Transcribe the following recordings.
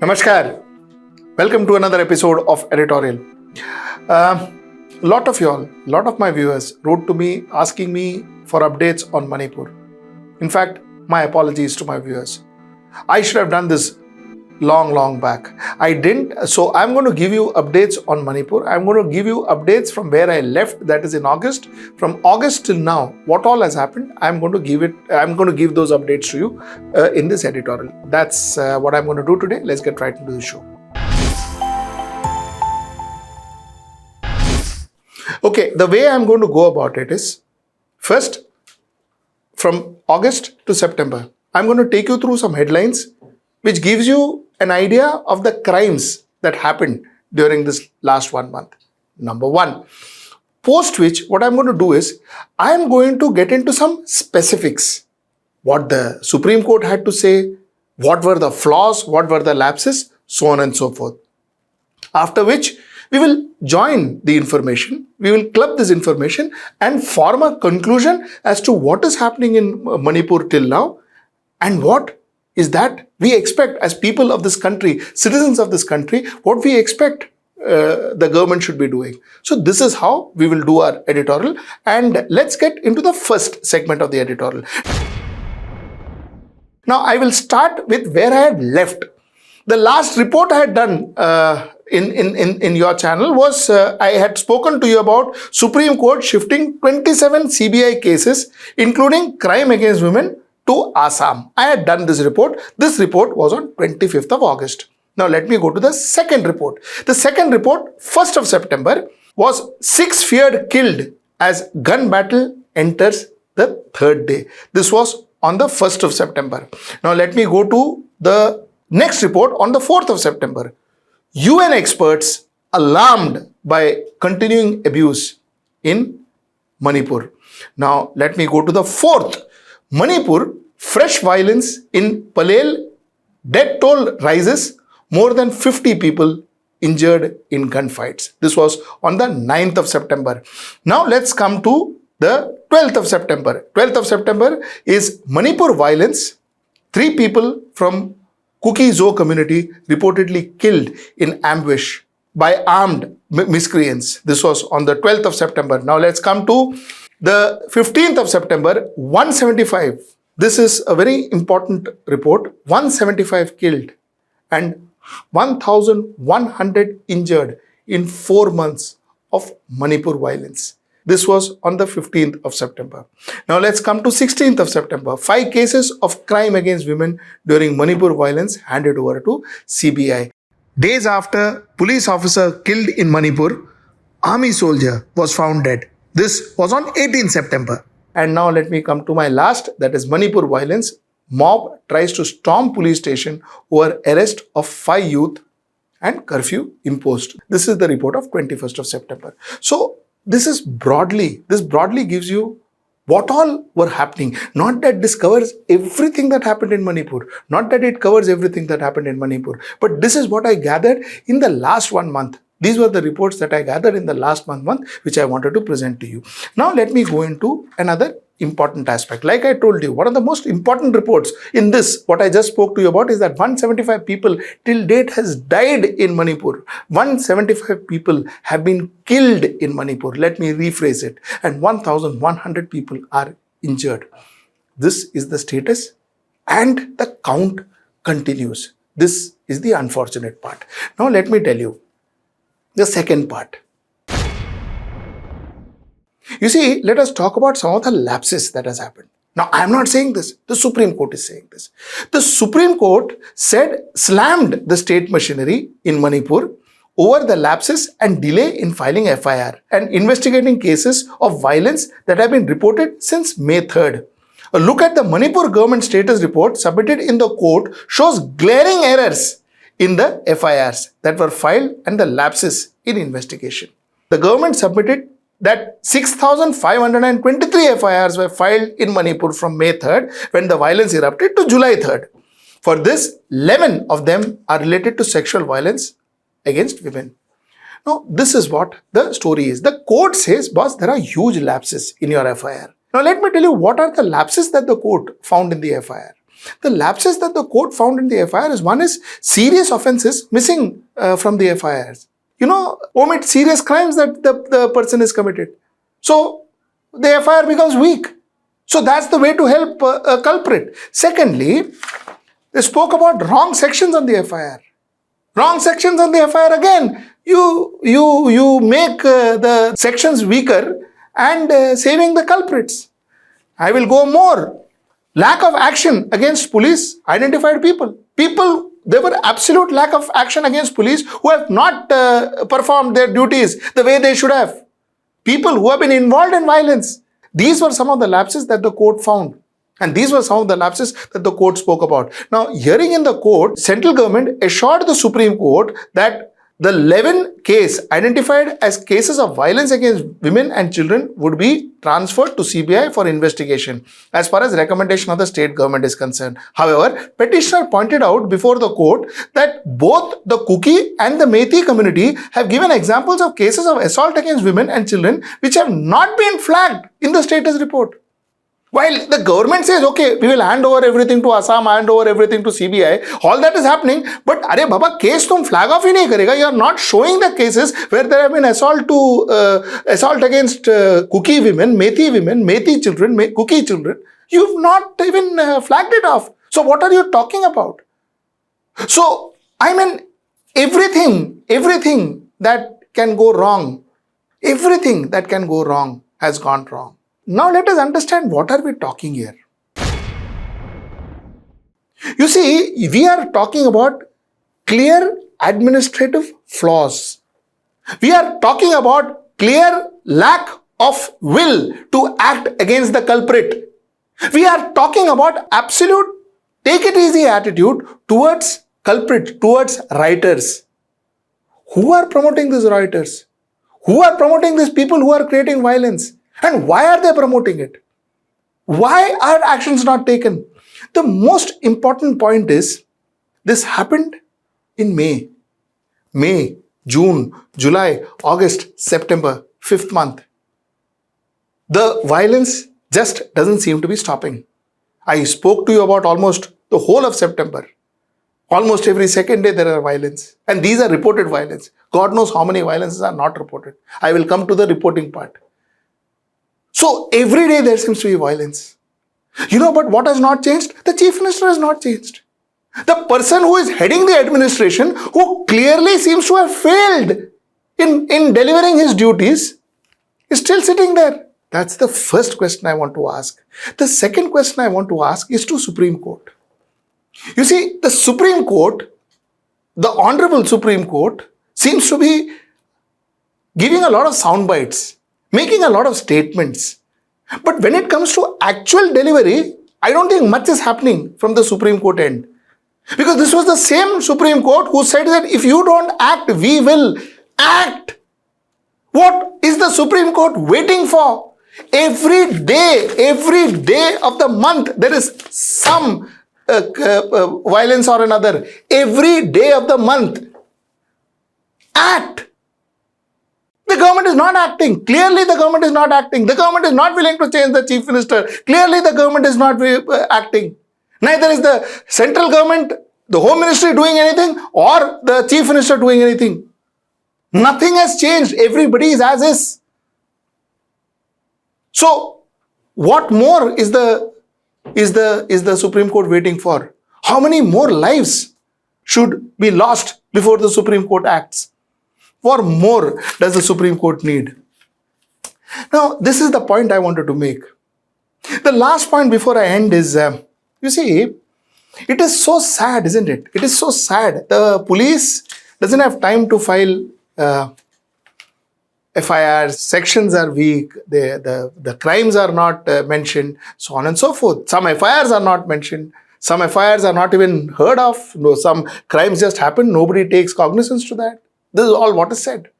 Namaskar. Welcome to another episode of Editorial. Lot of my viewers wrote to me asking me for updates on Manipur. In fact, my apologies to my viewers. I should have done this long back. I didn't. So I'm going to give you updates on Manipur. I'm going to give you updates from where I left, that is in August. From August till now, what all has happened, I'm going to give those updates to you in this editorial. That's what I'm going to do today. Let's get right into the show. Okay, the way I'm going to go about it is, first, from August to September, I'm going to take you through some headlines which gives you an idea of the crimes that happened during this last 1 month. Number one. Post which, what I'm going to do is, I'm going to get into some specifics. What the Supreme Court had to say, what were the flaws, what were the lapses, so on and so forth. After which, we will join the information, we will club this information and form a conclusion as to what is happening in Manipur till now and what is that we expect as people of this country, citizens of this country, what we expect the government should be doing. So this is how we will do our editorial, and let's get into the first segment of the editorial. Now I will start with where I had left. The last report I had done in your channel was I had spoken to you about Supreme Court shifting 27 CBI cases, including crime against women, to Assam. I had done this report. This report was on 25th of August. Now let me go to the second report. The second report, 1st of September, was 6 feared killed as gun battle enters the third day. This was on the 1st of September. Now let me go to the next report on the 4th of September. UN experts alarmed by continuing abuse in Manipur. Now let me go to the 4th. Manipur, fresh violence in Palel, death toll rises, more than 50 people injured in gunfights. This was on the 9th of September. Now let's come to the 12th of September. 12th of September is Manipur violence. 3 people from Kuki Zo community reportedly killed in ambush by armed miscreants. This was on the 12th of September. Now let's come to the 15th of September, 175. This is a very important report. 175 killed and 1,100 injured in 4 months of Manipur violence. This was on the 15th of September. Now let's come to 16th of September. 5 cases of crime against women during Manipur violence handed over to CBI. Days after police officer killed in Manipur, army soldier was found dead. This was on 18th September. And now let me come to my last, that is Manipur violence. Mob tries to storm police station over arrest of 5 youth and curfew imposed. This is the report of 21st of September. So this broadly gives you what all were happening. Not that this covers everything that happened in Manipur. Not that it covers everything that happened in Manipur. But this is what I gathered in the last 1 month. These were the reports that I gathered in the last month, which I wanted to present to you. Now let me go into another important aspect. Like I told you, one of the most important reports in this, what I just spoke to you about, is that 175 people till date has died in Manipur. 175 people have been killed in Manipur. Let me rephrase it. And 1,100 people are injured. This is the status and the count continues. This is the unfortunate part. Now let me tell you the second part. You see, let us talk about some of the lapses that has happened. Now, I am not saying this. The Supreme Court is saying this. The Supreme Court slammed the state machinery in Manipur over the lapses and delay in filing FIR and investigating cases of violence that have been reported since May 3rd. A look at the Manipur government status report submitted in the court shows glaring errors in the FIRs that were filed and the lapses in investigation. The government submitted that 6,523 FIRs were filed in Manipur from May 3rd when the violence erupted to July 3rd. For this, 11 of them are related to sexual violence against women. Now, this is what the story is. The court says, boss, there are huge lapses in your FIR. Now, let me tell you what are the lapses that the court found in the FIR. The lapses that the court found in the FIR is, one is serious offences missing from the FIRs. Omit serious crimes that the person is committed. So the FIR becomes weak. So that's the way to help a culprit. Secondly, they spoke about wrong sections on the FIR. Wrong sections on the FIR, again, you make the sections weaker and saving the culprits. I will go more. Lack of action against police identified people. There were absolute lack of action against police who have not performed their duties the way they should have. People who have been involved in violence. These were some of the lapses that the court found. And these were some of the lapses that the court spoke about. Now, hearing in the court, central government assured the Supreme Court that the 11 case identified as cases of violence against women and children would be transferred to CBI for investigation as far as recommendation of the state government is concerned. However, petitioner pointed out before the court that both the Kuki and the Methi community have given examples of cases of assault against women and children which have not been flagged in the status report. While the government says, okay, we will hand over everything to Assam, hand over everything to CBI, all that is happening, but Arey Baba, case tum flag off hi nahi karega. You are not showing the cases where there have been assault against Kuki women, Methi children, Kuki children. You've not even flagged it off. So what are you talking about? So, I mean, everything that can go wrong, has gone wrong. Now let us understand what are we talking here. You see, we are talking about clear administrative flaws. We are talking about clear lack of will to act against the culprit. We are talking about absolute take it easy attitude towards culprit, towards writers. Who are promoting these writers? Who are promoting these people who are creating violence? And why are they promoting it? Why are actions not taken? The most important point is, this happened in May, June, July, August, September, 5th month. The violence just doesn't seem to be stopping. I spoke to you about almost the whole of September. Almost every second day there are violence. And these are reported violence. God knows how many violences are not reported. I will come to the reporting part. So every day there seems to be violence. But what has not changed? The Chief Minister has not changed. The person who is heading the administration, who clearly seems to have failed in delivering his duties, is still sitting there. That's the first question I want to ask. The second question I want to ask is to Supreme Court. You see, the Supreme Court, the Honorable Supreme Court, seems to be giving a lot of sound bites, making a lot of statements. But when it comes to actual delivery, I don't think much is happening from the Supreme Court end. Because this was the same Supreme Court who said that if you don't act, we will act. What is the Supreme Court waiting for? Every day of the month, there is some violence or another. Every day of the month. Act. The government is not acting. Clearly the government is not acting. The government is not willing to change the Chief Minister. Clearly the government is not acting. Neither is the central government, the Home Ministry doing anything or the Chief Minister doing anything. Nothing has changed. Everybody is as is. So, what more is the Supreme Court waiting for? How many more lives should be lost before the Supreme Court acts? What more does the Supreme Court need? Now, this is the point I wanted to make. The last point before I end is, you see, it is so sad, isn't it? It is so sad. The police doesn't have time to file FIRs, sections are weak, the crimes are not mentioned, so on and so forth. Some FIRs are not mentioned. Some FIRs are not even heard of. No, some crimes just happen. Nobody takes cognizance to that. This is all what is said.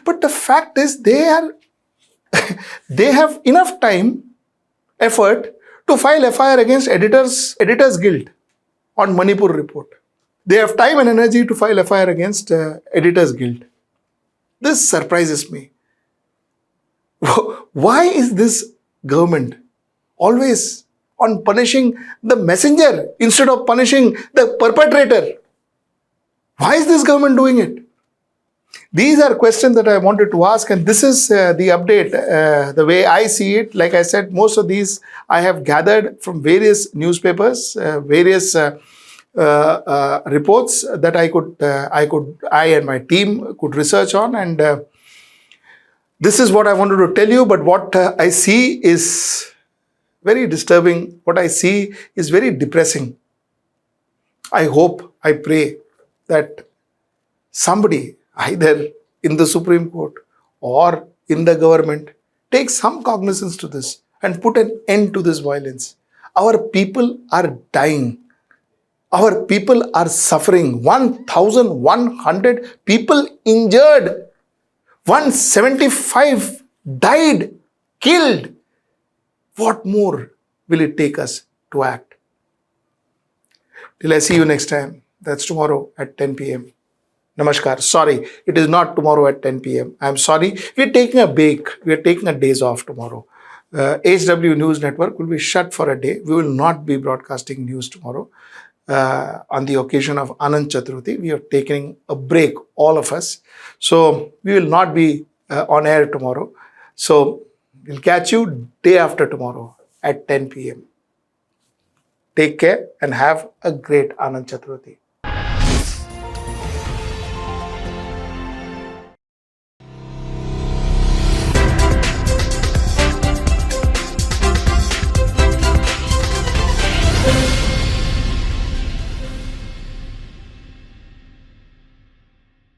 But the fact is, they have enough time, effort to file FIR against Editors Guild on Manipur report. They have time and energy to file FIR against Editors Guild. This surprises me. Why is this government always on punishing the messenger instead of punishing the perpetrator? Why is this government doing it? These are questions that I wanted to ask, and this is the update, the way I see it. Like I said, most of these I have gathered from various newspapers, various reports that I and my team could research on, and this is what I wanted to tell you. But what I see is very disturbing. What I see is very depressing. I hope, I pray that somebody, either in the Supreme Court or in the government, take some cognizance to this and put an end to this violence. Our people are dying. Our people are suffering. 1,100 people injured. 175 died, killed. What more will it take us to act? Till I see you next time. That's tomorrow at 10 p.m. Namaskar. Sorry, it is not tomorrow at 10 p.m. I'm sorry. We're taking a break. We're taking a days off tomorrow. HW News Network will be shut for a day. We will not be broadcasting news tomorrow. On the occasion of Anant Chaturthi, we are taking a break, all of us. So we will not be on air tomorrow. So we'll catch you day after tomorrow at 10 p.m. Take care and have a great Anant Chaturthi.